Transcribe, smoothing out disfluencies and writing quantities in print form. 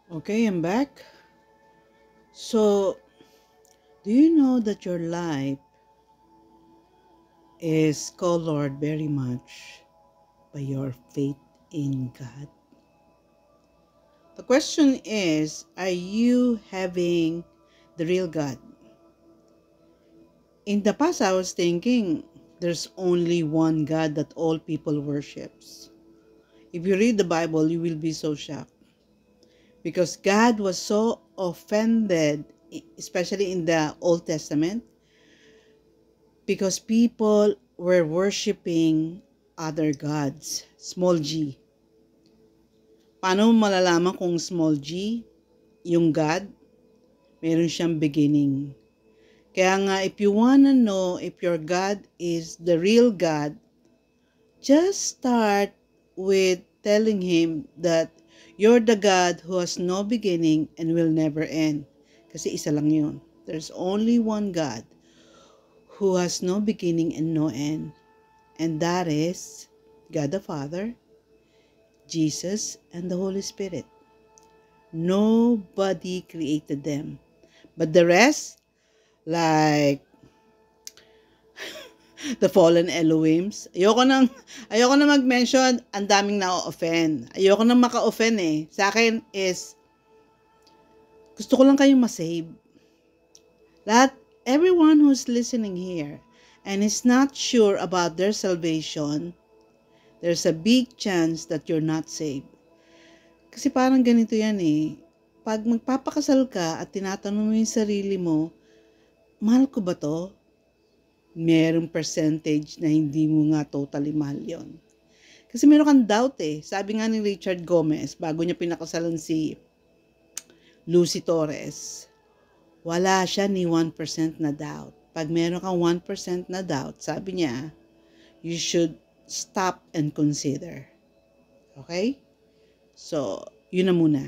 Okay, I'm back. So, do you know that your life is colored very much by your faith in God? The question is, are you having the real God? In the past, I was thinking there's only one God that all people worships. If you read the Bible, you will be so shocked because God was so offended, especially in the Old Testament, because people were worshiping other gods. Small g. Paano mo malalaman kung small g, yung God, meron siyang beginning? Kaya nga, if you wanna know if your God is the real God, just start with telling Him that you're the God who has no beginning and will never end. Kasi isa lang yun. There's only one God who has no beginning and no end. And that is God the Father, Jesus, and the Holy Spirit. Nobody created them. But the rest, like the fallen Elohims, ayoko nang mag-mention, ang daming na-offend. Ayoko nang maka-offend eh. Sa akin is, gusto ko lang kayong masave. Everyone who's listening here and is not sure about their salvation, there's a big chance that you're not saved. Kasi parang ganito yan eh. Pag magpapakasal ka at tinatanong mo yung sarili mo, mahal ko ba to? Merong percentage na hindi mo nga totally mahal yon. Kasi meron kang doubt eh. Sabi nga ni Richard Gomez, bago niya pinakasalan si Lucy Torres, wala siya ni 1% na doubt. Pag meron kang 1% na doubt, sabi niya, you should stop and consider. Okay? So, yun na muna.